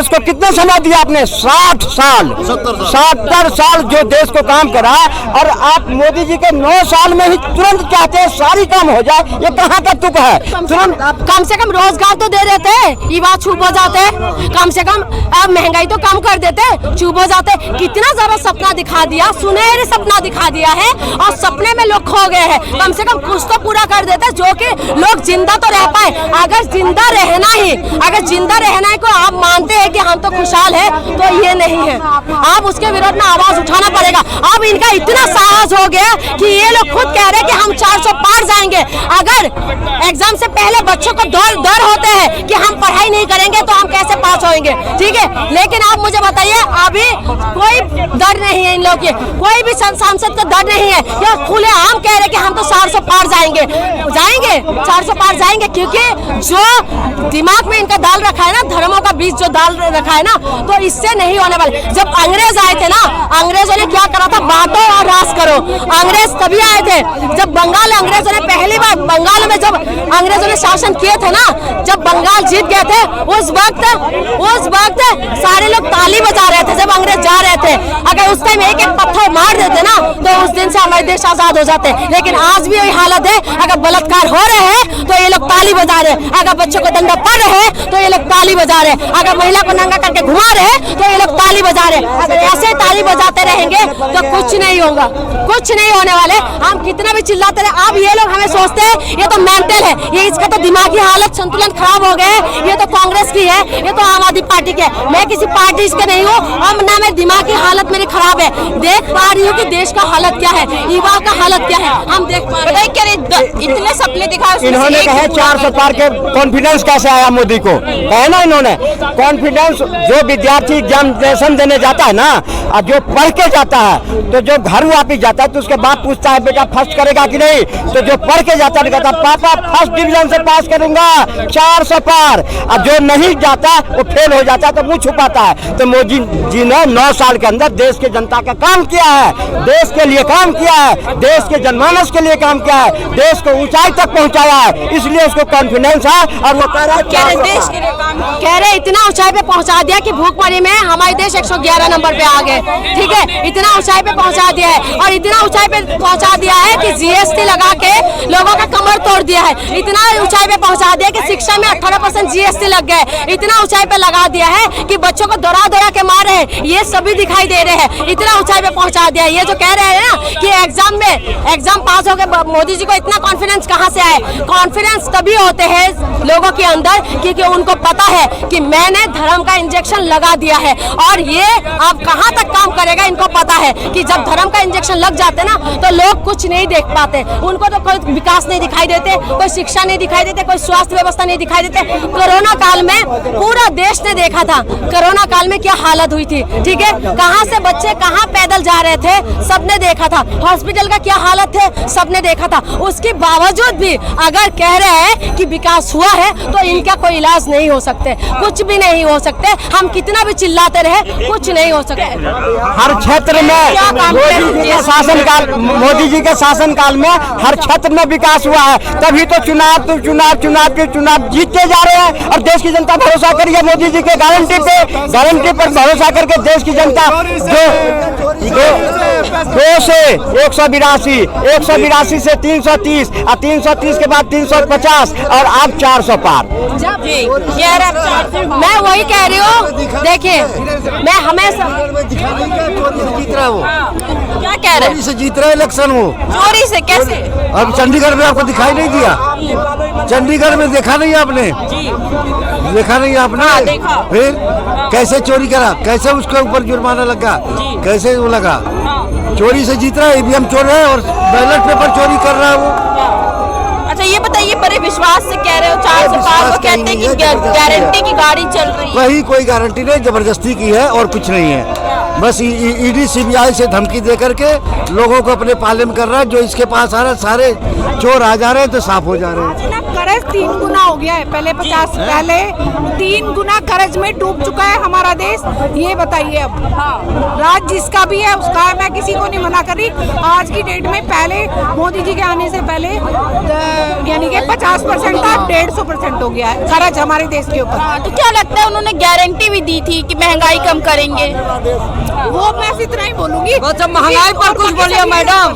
कांग्रेस को कितने समय दिया आपने? 60 साल 70 साल जो देश को काम करा, और आप मोदी जी के 9 साल में ही तुरंत चाहते हैं सारी काम हो जाए। ये कहाँ का तुक है? तुरंत कम से कम रोजगार तो दे देते, ये बात चुप हो जाते। कम से कम महंगाई तो कम कर देते, चुप हो जाते। कितना ज्यादा सपना दिखा दिया, सुनहरे सपना दिखा दिया है, और सपने में लोग खो गए हैं। कम से कम कुछ तो पूरा कर देते जो कि लोग जिंदा तो रह पाए। अगर जिंदा रहना है को आप मानते हैं कि हम तो खुशहाल है, तो ये नहीं है। आप उसके विरोध में आवाज उठाना पड़ेगा। अब इनका इतना साहस हो गया कि ये लोग खुद कह रहे हैं कि हम 400 पार जाएंगे। अगर एग्जाम से पहले बच्चों को डर होते हैं कि हम पढ़ाई नहीं करेंगे तो हम कैसे पास होंगे, ठीक है। लेकिन आप मुझे बताइए, अभी कोई डर नहीं है इन लोग के, कोई भी सांसद का डर नहीं है। या खुले आम कह रहे कि हम तो 400 पार जाएंगे 400 पार जाएंगे, क्योंकि जो दिमाग में इनका डाल रखा है ना, धर्मों का बीज जो डाल रखा है ना, तो इससे नहीं होने वाले। जब अंग्रेज आए थे ना, अंग्रेजों ने क्या करा था? बांटो और राज करो। अंग्रेज तभी आए थे जब बंगाल, अंग्रेजों ने पहली बार बंगाल में जब अंग्रेजों ने शासन किए थे ना, जब बंगाल जीत गए थे, उस वक्त सारे लोग ताली बजा रहे थे जब अंग्रेज जा रहे थे। अगर उस टाइम एक पत्थर मार देते ना, तो उस दिन से हमारे देश आजाद हो जाते। लेकिन आज भी वही हालत है। अगर बलात्कार हो रहे हैं तो ये लोग ताली बजा रहे हैं, अगर बच्चों को दंडा पड़ रहे हैं तो ये लोग ताली बजा रहे हैं, अगर महिला को नंगा करके घुमा रहे हैं तो ये लोग ताली बजा रहे हैं। अगर ऐसे ताली बजाते रहेंगे तो कुछ नहीं होगा, कुछ नहीं होने वाले। हम कितना भी चिल्लाते रहे, अब ये लोग हमें सोचते हैं ये तो मेंटल है, ये इसका तो दिमागी हालत संतुलन खराब हो गया है, ये तो कांग्रेस की है, ये तो आम आदमी पार्टी की है। मैं किसी पार्टी के नहीं हूँ, अब ना मैं दिमागी हालत मेरी खराब है। देख पा रही हूँ कि देश का हालत क्या है, युवाओं का हालत क्या है, हम देख पा रहे हैं। इतने सपने दिखाए, इन्होंने कहा 400 पार के कॉन्फिडेंस कैसे आया मोदी को? कहे ना इन्होंने कॉन्फिडेंस। जो विद्यार्थी एग्जामिनेशन देने जाता है ना, और जो पढ़ के जाता है, तो जो घर वापिस जाता है तो उसके बाप पूछता है बेटा फर्स्ट करेगा कि नहीं, तो जो पढ़ के जाता है कहता पापा फर्स्ट डिवीजन से पास करूंगा 400 पार। और जो नहीं जाता वो फेल हो जाता है तो मुंह छुपाता है। तो मोदी जी ने 9 साल के अंदर देश के जनता का काम किया है, देश के लिए काम किया है, देश के जनमानस के लिए काम किया है, देश को ऊंचाई तक पहुंचाया है। इसलिए उसको कॉन्फिडेंस है, और वो कह रहा है देश के लिए काम कह रहे इतना ऊंचाई पे पहुंचा दिया कि भूखमरी में हमारे देश 111 नंबर पे आ गए, ठीक है। इतना ऊंचाई पे पहुंचा दिया है, और इतना ऊंचाई पे पहुंचा दिया है कि जीएसटी लगा के लोगों का कमर तोड़ दिया है। इतना ऊंचाई पे पहुंचा दिया कि शिक्षा में 18% जीएसटी लग गए। इतना ऊंचाई पे लगा दिया है कि बच्चों को दौड़ा के मार रहे हैं, ये सभी दिखाई दे रहे हैं। इतना ऊंचाई पे पहुंचा दिया है। ये जो कह रहे हैं ना कि एग्जाम पास हो गए, मोदी जी को इतना कॉन्फिडेंस कहाँ से आए? कॉन्फिडेंस तभी होते हैं लोगों के अंदर क्योंकि उनको पता है कि मैंने धर्म का इंजेक्शन लगा दिया है, और ये अब कहाँ तक काम करेगा इनको पता है कि जब धर्म का इंजेक्शन लग जाते ना तो लोग कुछ नहीं देख पाते, उनको तो कोई विकास नहीं दिखाई देते, कोई शिक्षा नहीं दिखाई देते, कोई स्वास्थ्य व्यवस्था नहीं दिखाई देते। कोरोना काल में पूरा देश ने देखा था कोरोना काल में क्या हालत हुई थी, ठीक है। कहाँ से बच्चे कहाँ पैदल जा रहे थे सबने देखा था, हॉस्पिटल का क्या हालत है सबने देखा था। उसके बावजूद भी अगर कह रहे हैं कि विकास हुआ है तो इनका कोई इलाज नहीं हो सकते, कुछ भी नहीं हो सकते। हम कितना भी चिल्लाते रहे कुछ नहीं हो सकते। हर क्षेत्र में मोदी जी के शासनकाल में हर क्षेत्र में विकास हुआ है, तभी तो चुनाव जीतते जा रहे हैं। और देश की जनता भरोसा करिए मोदी जी के गारंटी पर भरोसा करके देश की जनता 2 से 182 से 330 और 330 के बाद 350 और अब 400 पार। मैं वही कह रही हूँ, देखिए मैं हमेशा जीत रहा हूँ, क्या कह रहे हैं? से जीत रहा है इलेक्शन वो। चोरी से कैसे? अब चंडीगढ़ में आपको दिखाई नहीं दिया? चंडीगढ़ में देखा नहीं आपने? देखा नहीं आपने? देखा। फिर कैसे चोरी करा, कैसे उसके ऊपर जुर्माना लगा, कैसे वो लगा? चोरी से जीत रहा है, ईवीएम चोर है और बैलेट पेपर चोरी कर रहा है वो। अच्छा ये बताइए, बड़े विश्वास से कह रहे हो 400 पार, वो कहते हैं कि गारंटी की गाड़ी चल रही है। वही कोई गारंटी नहीं, जबरदस्ती की है और कुछ नहीं है। बस ईडी सीबीआई से धमकी दे करके लोगों को अपने पाले में कर रहा है। जो इसके पास आ रहा है सारे चोर आ जा रहे हैं तो साफ हो जा रहे हैं। कर्ज 3 गुना हो गया है, पहले 50 पहले 3 गुना कर्ज में डूब चुका है हमारा देश, ये बताइए अब। राज जिसका भी है उसका है, मैं किसी को नहीं मना कर रही। आज की डेट में पहले मोदी जी के आने से पहले यानी कि 50% था, 150% हो गया है खर्च हमारे देश के ऊपर। तो क्या लगता है उन्होंने गारंटी भी दी थी कि महंगाई कम करेंगे? वो मैं इतना ही बोलूंगी। महंगाई पर कुछ बोलिए मैडम।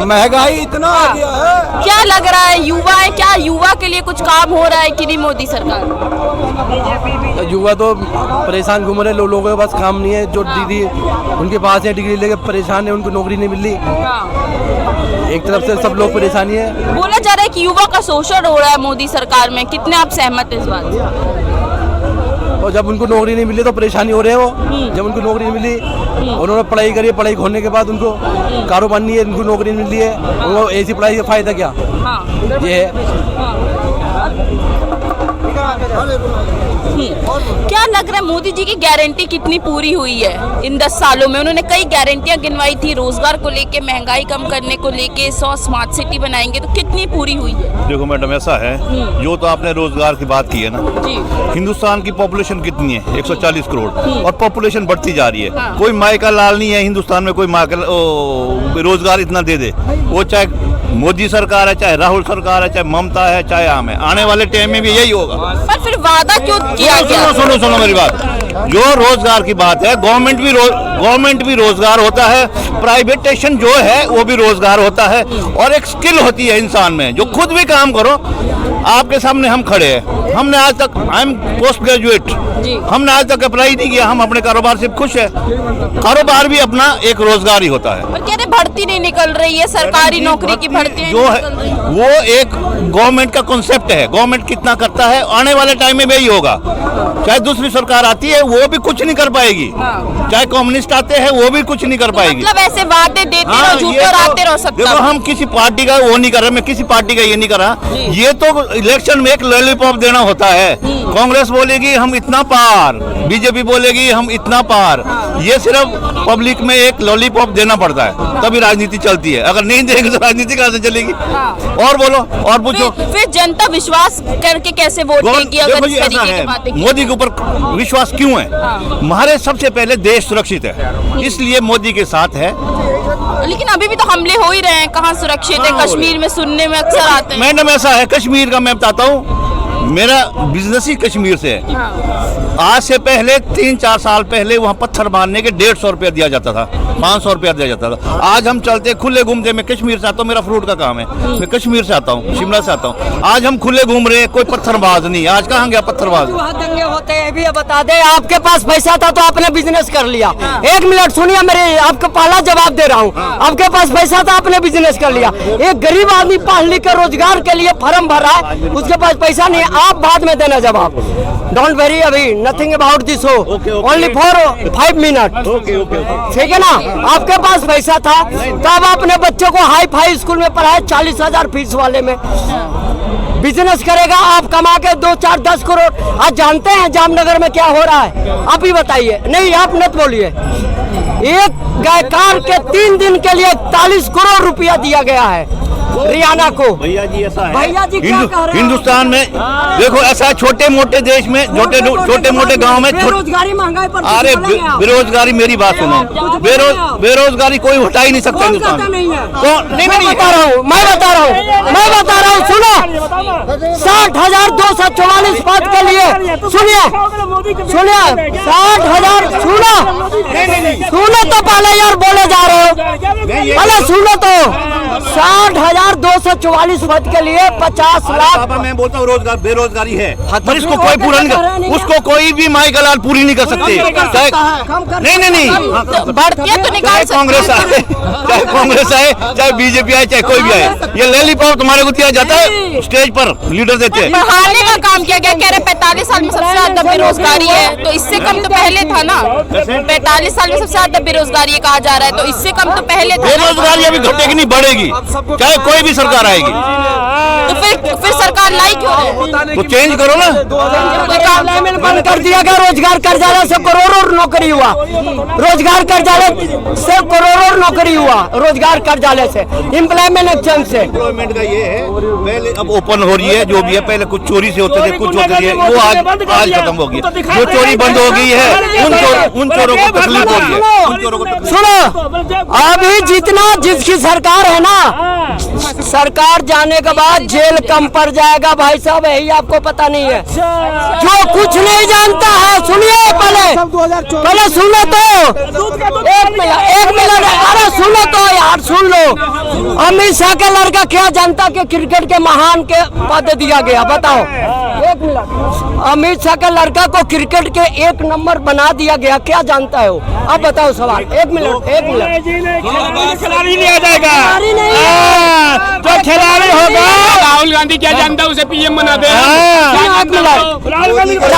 महंगाई इतना आ गया है। क्या लग रहा है युवा है, क्या युवा के लिए कुछ काम हो रहा है कि नहीं मोदी सरकार? युवा तो परेशान घूम रहे, लोगों के पास काम नहीं है। जो दीदी उनके पास है डिग्री लेके परेशान है, उनको नौकरी नहीं मिल रही। एक तरफ से सब लोग परेशानी है। बोला जा रहा है कि युवा का शोषण हो रहा है मोदी सरकार में, कितने आप सहमत हैं इस बात से? और जब उनको नौकरी नहीं मिली तो परेशानी हो रहे हैं वो। जब उनको नौकरी नहीं मिली, उन्होंने पढ़ाई करी, पढ़ाई होने के बाद उनको कारोबार नहीं है, उनको नौकरी नहीं मिली है, उनको ऐसी पढ़ाई का फायदा क्या? ये है। क्या लग रहा है मोदी जी की गारंटी कितनी पूरी हुई है इन 10 सालों में? उन्होंने कई गारंटियां गिनवाई थी, रोजगार को लेके, महंगाई कम करने को लेके, 100 स्मार्ट सिटी बनाएंगे, तो कितनी पूरी हुई है? देखो मैडम, ऐसा है, जो तो आपने रोजगार की बात की है ना, हिंदुस्तान की पॉपुलेशन कितनी है? 140 करोड़, और पॉपुलेशन बढ़ती जा रही है। कोई माई का लाल नहीं है हिंदुस्तान में, कोई माँ का रोजगार इतना दे दे। वो चाहे मोदी सरकार है, चाहे राहुल सरकार है, चाहे ममता है, चाहे हम है, आने वाले टाइम में भी यही होगा। पर फिर वादा क्यों किया गया? सुनो मेरी बात। जो रोजगार की बात है, गवर्नमेंट भी रोजगार होता है, प्राइवेटेशन जो है वो भी रोजगार होता है, और एक स्किल होती है इंसान में, जो खुद भी काम करो। आपके सामने हम खड़े हैं, हमने आज तक, आई एम पोस्ट ग्रेजुएट, हमने आज तक अप्लाई नहीं किया, हम अपने कारोबार से खुश है। कारोबार भी अपना एक रोजगार ही होता है। पर कह रहे भर्ती नहीं निकल रही है, सरकारी नौकरी की भर्ती जो है वो एक गवर्नमेंट का कॉन्सेप्ट है। गवर्नमेंट कितना करता है, आने वाले टाइम में वही होगा। चाहे दूसरी सरकार आती है वो भी कुछ नहीं कर पाएगी, चाहे कम्युनिस्ट आते हैं वो भी कुछ नहीं कर पाएगी। मतलब ऐसे वादे देते रहो, झूठे और आते रहो सब। देखो, हम किसी पार्टी का वो नहीं कर रहे, मैं किसी पार्टी का ये नहीं कर रहा। ये तो इलेक्शन में एक लॉलीपॉप देना होता है। कांग्रेस बोलेगी हम इतना पार, बीजेपी बोलेगी हम इतना पार। ये सिर्फ पब्लिक में एक लॉलीपॉप देना पड़ता है, तभी राजनीति चलती है। अगर नहीं देंगे तो राजनीति कहाँ से चलेगी? और बोलो, और पूछो। फिर जनता विश्वास करके कैसे वोट देगी अगर इस तरीके की बातें की? मोदी के ऊपर विश्वास क्यों है? हमारे सबसे पहले देश सुरक्षित है, इसलिए मोदी के साथ है। लेकिन अभी भी तो हमले हो ही रहे हैं, कहाँ सुरक्षित है? कश्मीर में सुनने में अक्सर आते हैं। मैडम ऐसा है, कश्मीर का मैं बताता हूँ, मेरा बिजनेस ही कश्मीर से है। आज से पहले 3-4 साल पहले वहाँ पत्थर मारने के 150 रुपया दिया जाता था, 500 रुपया दिया जाता था। आज हम चलते खुले घूमते, मैं कश्मीर से आता हूँ, मेरा फ्रूट का काम है, मैं कश्मीर से आता हूँ, शिमला से आता हूँ। आज हम खुले घूम रहे हैं, कोई पत्थरबाज नहीं। आज कहाँ गया पत्थरबाज? दंगे होते हैं, भी बता दे। आपके पास पैसा था तो आपने बिजनेस कर लिया। 1 मिनट सुनिए, मेरे आपको पहला जवाब दे रहा हूँ। आपके पास पैसा था, आपने बिजनेस कर लिया। एक गरीब आदमी पढ़ लिख कर रोजगार के लिए फॉर्म भर रहा है, उसके पास पैसा नहीं है। आप बाद में देना जवाब, डोंट वेरी, अभी नथिंग अबाउट दिस हो, ओनली फॉर 5 मिनट, ठीक है ना? आपके पास पैसा था तब आपने बच्चों को हाई फाई स्कूल में पढ़ाया, 40,000 फीस वाले में। बिजनेस करेगा आप, कमा के 2, 4, 10 करोड़। आज जानते हैं जामनगर में क्या हो रहा है? आप ही बताइए। नहीं, आप मत बोलिए। एक गायकार के 3 दिन के लिए 41 करोड़ रुपया दिया गया है हरियाणा को। भैया जी ऐसा है, भैया जी क्या कह रहे हैं? हिंदुस्तान में देखो ऐसा है, छोटे मोटे देश में, छोटे मोटे गांव में बेरोजगारी, महंगाई पर अरे बेरोजगारी, मेरी बात सुनो, बेरोजगारी कोई हटा ही नहीं सकता हिंदुस्तान में। नहीं, मैं बता रहा हूँ, सुनो। 60,244 पद के लिए, सुनिए 60,000, सुनो तो पहले यार, बोले जा रहे हो, पहले सुनो तो। 60,244 पद के लिए 50 लाख। मैं बोलता हूँ रोजगार, बेरोजगारी है, पर इसको कोई पूरा नहीं कर, उसको कोई भी माई का लाल पूरी नहीं कर सकते। नहीं, भर्तियां तो निकाल सकते हैं। कांग्रेस आए, चाहे बीजेपी आए, चाहे कोई भी आए, ये लॉलीपॉप तुम्हारे को दिया जाता है, स्टेज पर लीडर देते हैं। बढ़ाने का काम किया गया, कह रहे 45 साल में सबसे ज्यादा बेरोजगारी है, तो इससे कम तो पहले था ना। 45 साल में सबसे ज्यादा बेरोजगारी कहा जा रहा है, तो इससे कम तो पहले था। बेरोजगारी अभी घटेगी नहीं, बढ़ेगी, चाहे कोई भी सरकार आएगी। तो फिर सरकार लाई क्यों है? तो चेंज करो ना। एम्प्लॉयमेंट बंद कर दिया गया, रोजगार कार्यालय से करोड़ों नौकरी हुआ, रोजगार कार्यालय से करोड़ों नौकरी हुआ, रोजगार कार्यालय से, एम्प्लॉयमेंट एक्सचेंज से। एम्प्लॉयमेंट का ये है, पहले अब ओपन हो रही है, जो भी है पहले कुछ चोरी से होते थे, कुछ होते थे, वो आज खत्म हो गई। जो चोरी बंद हो गई है, उन चोरों को तकलीफ हो रही है, उन चोरों को सुनो, अभी जितना जिसकी सरकार है ना, सरकार जाने के बाद जेल कम पड़ जाएगा भाई साहब, यही आपको पता नहीं है। जो कुछ नहीं जानता है, सुनिए पहले सुनो तो, एक मिनट, अरे सुनो तो यार, सुन लो। अमित शाह का लड़का क्या जानता कि क्रिकेट के महान के पद दिया गया, बताओ। एक मिनट, अमित शाह का लड़का को क्रिकेट के 1 नंबर बना दिया गया, क्या जानता है वो? अब बताओ सवाल। एक मिनट खिलाड़ी नहीं आ जाएगा, जो खिलाड़ी होगा राहुल गांधी क्या जानता है, उसे पीएम बना दे। राहुल गांधी क्या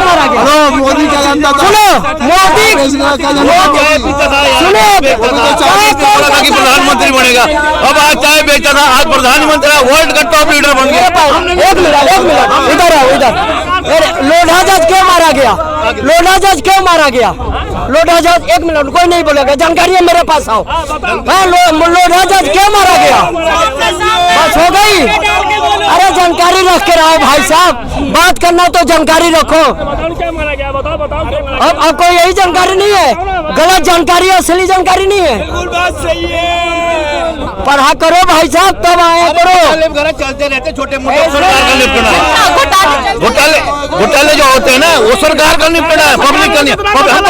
मारा गया? मोदी क्या जानता था? सुनो, मोदी कि प्रधानमंत्री बनेगा, अब आज चाय बेचता था, आज प्रधानमंत्री, वर्ल्ड का टॉप लीडर बन गया। एक मिनट, इधर आओ, इधर। लोढ़ा जहाज क्यों मारा गया? लोढ़ा जहाज क्यों मारा गया? लोढ़ा जहाज, एक मिनट, कोई नहीं बोलेगा, जानकारी है मेरे पास, आओ। लोढ़ा जहाज क्यों मारा गया? बस हो गई। अरे जानकारी रख के रहो भाई साहब, बात करना तो जानकारी रखो। अब आपको यही जानकारी नहीं है, गलत जानकारी, असली जानकारी नहीं है। पढ़ा करो भाई साहब, तब आया करो। चलते रहते छोटे मोटे, सरकार का निपटना है। घोटाले जो होते हैं ना, वो सरकार का निपटना है, पब्लिक का नहीं।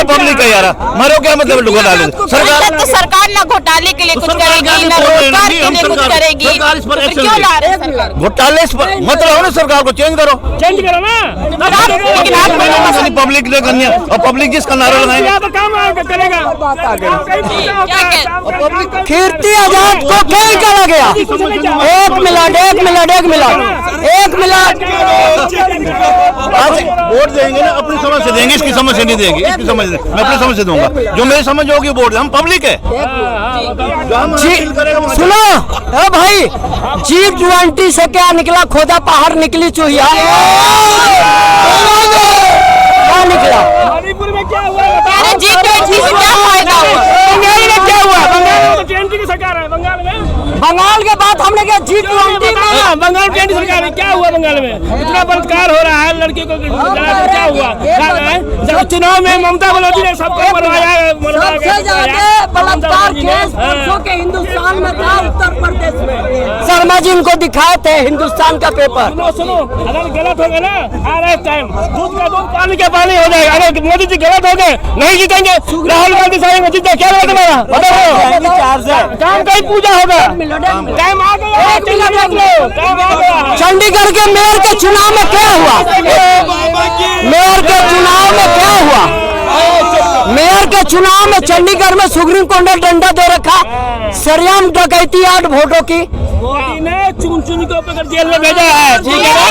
पब्लिक का यार, मारो क्या मतलब घोटाले? सरकार तो सरकार ना घोटाले के लिए कुछ करेगी, ना रोजगार के लिए कुछ करेगी, तो क्यों ला रहे हैं? घोटाले मत रहो ना, सरकार को चेंज करो लेकिन पब्लिक ने करनी है, और पब्लिक जिसका नारा लगाएंगे। कीर्ति आजाद को क्यों निकाला गया? एक मिनट। आज वोट देंगे ना, अपनी समझ से देंगे, इसकी समझ से नहीं देंगे, इसकी समझ से मैं अपनी समझ से दूंगा, जो मेरी समझ होगी वोट। हम पब्लिक है। सुनो भाई, G20 से क्या निकला? खोदा पहाड़ निकली चूहिया, क्या निकला? मणिपुर में क्या हुआ? G20 से क्या फायदा हुआ? बंगाल में क्या हुआ? TNT की सरकार है बंगाल में। बंगाल के बाद हमने क्या G20 में? बंगाल TNT सरकार है, क्या हुआ बंगाल में? इतना बलात्कार हो रहा है, लड़की को क्या हुआ? जब चुनाव में ममता बनर्जी ने सबको मरवाया, सबसे ज्यादा बलात्कार केस परसों के हिंदुस्तान में था, उत्तर प्रदेश में। शर्मा जी इनको दिखाए थे हिंदुस्तान का पेपर। सुनो, अगर गलत हो गया ना, आ रहा है टाइम, दूध का दूध, पानी का पानी हो जाएगा। अगर मोदी जी गलत हो गए, नहीं जीतेंगे, राहुल गांधी साहब जीते, क्या होगा तुम्हारा? काम का ही पूजा होगा। टाइम आ गया, टाइम आ गया। चंडीगढ़ के मेयर के चुनाव में क्या हुआ? मेयर के चुनाव में क्या हुआ? मेयर के चुनाव में चंडीगढ़ में सुप्रीम कोर्ट ने डंडा दे रखा, सरेआम डकैती 8 वोटों की। मोदी ने चुन के ऊपर जेल में भेजा है, ठीक है ना?